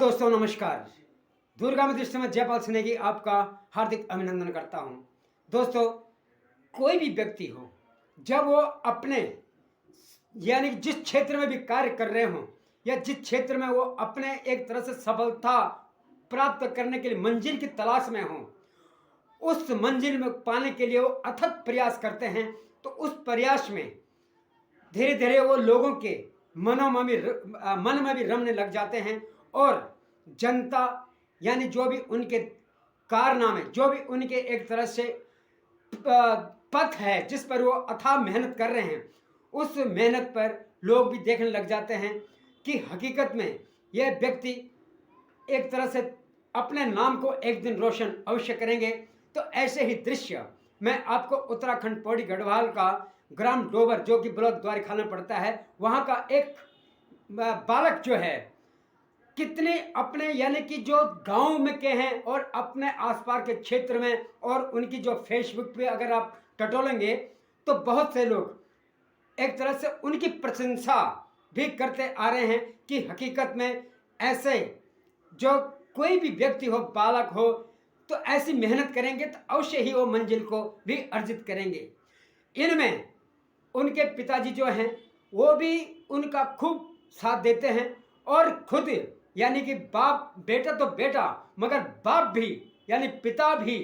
दोस्तों नमस्कार। दूरगामी दृष्टि में जयपाल स्नेही आपका हार्दिक अभिनंदन करता हूं। दोस्तों, कोई भी व्यक्ति हो, जब वो अपने यानी जिस क्षेत्र में भी कार्य कर रहे हों या जिस क्षेत्र में वो अपने एक तरह से सफलता प्राप्त करने के लिए मंजिल की तलाश में हों, उस मंजिल में पाने के लिए वो अथक प्रयास करते हैं। तो उस प्रयास में धीरे धीरे वो लोगों के मन में भी रमने लग जाते हैं और जनता यानी जो भी उनके कारनामे, जो भी उनके एक तरह से पथ है जिस पर वो अथाह मेहनत कर रहे हैं, उस मेहनत पर लोग भी देखने लग जाते हैं कि हकीकत में यह व्यक्ति एक तरह से अपने नाम को एक दिन रोशन अवश्य करेंगे। तो ऐसे ही दृश्य मैं आपको उत्तराखंड पौड़ी गढ़वाल का ग्राम डोबर, जो कि ब्लॉक द्वारिखाना पड़ता है, वहाँ का एक बालक जो है कितने अपने यानी कि जो गांव में के हैं और अपने आसपास के क्षेत्र में, और उनकी जो फेसबुक पे अगर आप टटोलेंगे तो बहुत से लोग एक तरह से उनकी प्रशंसा भी करते आ रहे हैं कि हकीकत में ऐसे जो कोई भी व्यक्ति हो, बालक हो, तो ऐसी मेहनत करेंगे तो अवश्य ही वो मंजिल को भी अर्जित करेंगे। इनमें उनके पिताजी जो हैं वो भी उनका खूब साथ देते हैं और खुद यानी कि बाप, बेटा तो बेटा मगर बाप भी यानी पिता भी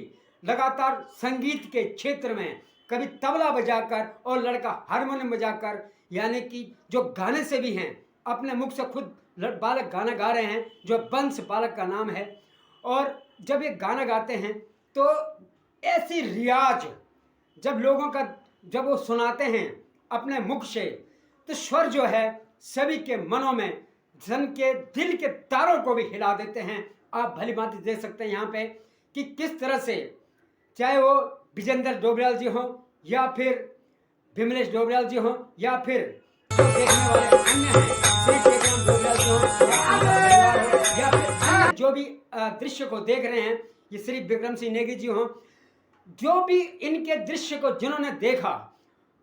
लगातार संगीत के क्षेत्र में कभी तबला बजाकर और लड़का हारमोनियम बजाकर, यानी कि जो गाने से भी हैं, अपने मुख से खुद बालक गाना गा रहे हैं, जो बंस बालक का नाम है। और जब ये गाना गाते हैं तो ऐसी रियाज जब लोगों का जब वो सुनाते हैं अपने मुख से, तो स्वर जो है सभी के मनों में, जन के दिल के तारों को भी हिला देते हैं। आप भली भांति देख सकते हैं यहाँ पे कि किस तरह से, चाहे वो विजेंद्र डोबरियाल जी हों या फिर विमलेश डोबरियाल जी हों या फिर जो देखने वाले अन्य हैं, श्री टेकराम डोबरियाल जी हों या फिर अन्य जो भी दृश्य को देख रहे हैं, ये श्री विक्रम सिंह नेगी जी हों, जो भी इनके दृश्य को जिन्होंने देखा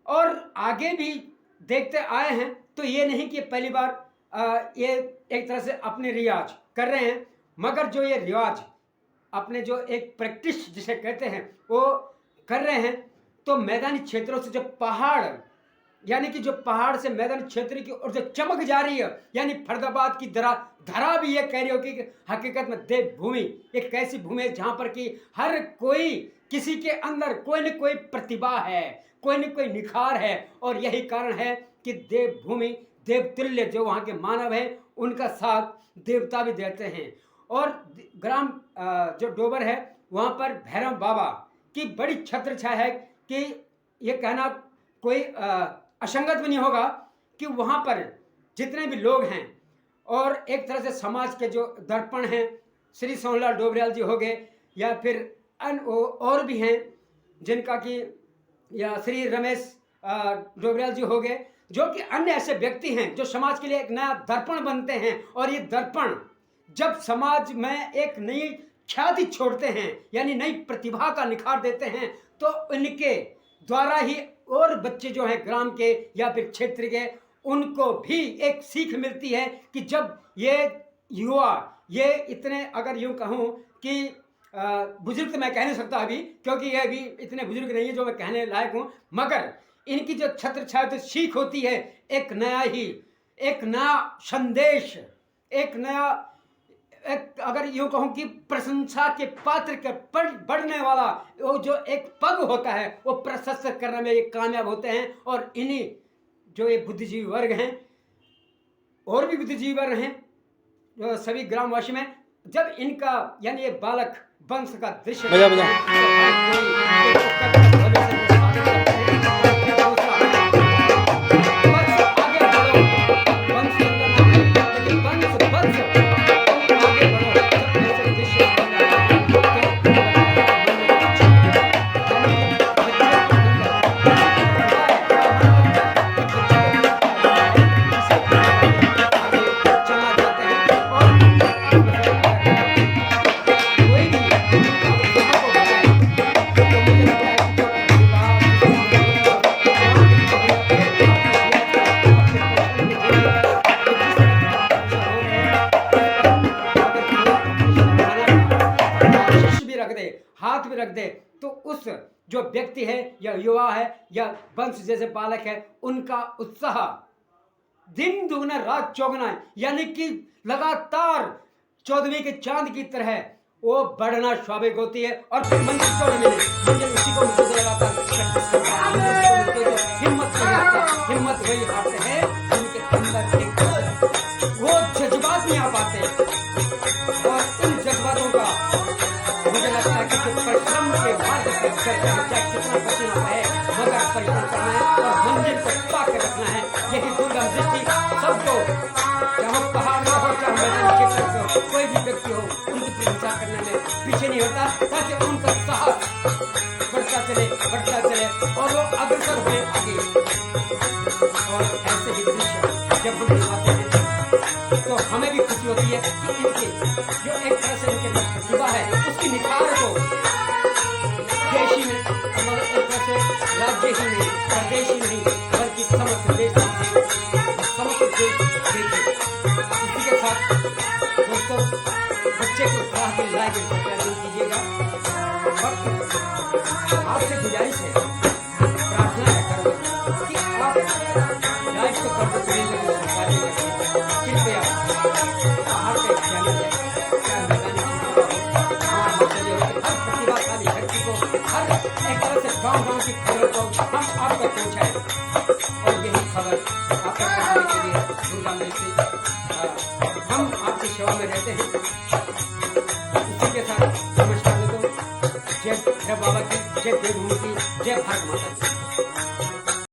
और आगे भी देखते आए हैं, तो ये नहीं कि पहली बार ये एक तरह से अपने रियाज कर रहे हैं, मगर जो ये रियाज अपने जो एक प्रैक्टिस जिसे कहते हैं वो कर रहे हैं। तो मैदानी क्षेत्रों से जो पहाड़, यानी कि जो पहाड़ से मैदानी क्षेत्र की ओर जो चमक जा रही है, यानी फरीदाबाद की धरा भी ये कह रही होगी कि हकीकत में देवभूमि एक ऐसी भूमि है जहाँ पर कि हर कोई, किसी के अंदर कोई न कोई प्रतिभा है, कोई न कोई निखार है, और यही कारण है कि देवभूमि, देवतुल्य जो वहाँ के मानव हैं, उनका साथ देवता भी देते हैं। और ग्राम जो डोबर है वहाँ पर भैरव बाबा की बड़ी छत्र छाया है कि ये कहना कोई असंगत भी नहीं होगा कि वहाँ पर जितने भी लोग हैं और एक तरह से समाज के जो दर्पण हैं, श्री सोनलाल डोबरियाल जी हो गए या फिर और भी हैं जिनका कि, या श्री रमेश डोबरियाल जी हो गए, जो कि अन्य ऐसे व्यक्ति हैं जो समाज के लिए एक नया दर्पण बनते हैं। और ये दर्पण जब समाज में एक नई ख्याति छोड़ते हैं, यानी नई प्रतिभा का निखार देते हैं, तो इनके द्वारा ही और बच्चे जो हैं ग्राम के या फिर क्षेत्र के, उनको भी एक सीख मिलती है कि जब ये युवा, ये इतने, अगर यूँ कहूँ कि बुजुर्ग तो मैं कह नहीं सकता अभी, क्योंकि ये अभी इतने बुजुर्ग नहीं है जो मैं कहने लायक हूँ, मगर इनकी जो छत्र छाया तो सीख होती है, एक नया संदेश, एक नया, एक अगर यूँ कहूँ कि प्रशंसा के पात्र के बढ़ने वाला वो जो एक पग होता है, वो प्रशस्त करने में ये कामयाब होते हैं। और इन्हीं जो ये बुद्धिजीवी वर्ग हैं, और भी बुद्धिजीवी वर्ग हैं जो सभी ग्रामवासी में, जब इनका यानी ये बालक वंश का दृश्य हाथ में रख दे तो उस जो व्यक्ति है या युवा है या वंश जैसे बालक है, उनका उत्साह दिन दुगना रात चौगुना है, यानी कि लगातार 14वीं के चांद की तरह वो बढ़ना स्वाभाविक होती है। और फिर मंजिल क्यों न मिले, मंजिल उसी को मिलते लगातार प्रैक्टिस करता है, हिम्मत नहीं हारता। हिम्मत वही हारते हैं जिनके अंदर एक वो जज्बात नहीं आ पाते। और इन जज्बातों का मुझे लगता है कि परिश्रम के मार्ग पर चलकर चाहे कितना पसीना है, मगर परिश्रम करना है और मंजिल को पा के रखना है। यही दुर्गम दृष्टि सबको, चाहे पहाड़ में हो चाहे मैदान के क्षेत्र हो, कोई भी व्यक्ति हो, उनकी प्रशंसा करने में पीछे नहीं होता, ताकि उनका साहस बढ़ता चले और वो अग्रसर हुए आगे। और ऐसे ही दृश्य जब हम दिखाते हैं तो हमें भी खुशी होती है कि इनके जो एक तरह से इनके प्रतिभा है उसकी निखार को देश ही में, मतलब एक तरह से राज्य ही नहीं, प्रदेश ही नहीं, बल्कि समस्त देश देखे। इसी के साथ दोस्तों बच्चे को राह के लायक कीजिएगा। आपसे गुजारिश है, प्रार्थना है करो कि आप लाइक तो कर दो, कृपया बाहर का चैनल है, क्या मैदानी हमारा मकसद ये है कि हर प्रतिभाशाली व्यक्ति को, हर एक तरह से गाँव की खबर को हम आप तक पहुँचाएं। और यही खबर आपका पहुँचाने के लिए दुर्गा मिस्त्री हम आपकी सेवा में रहते हैं।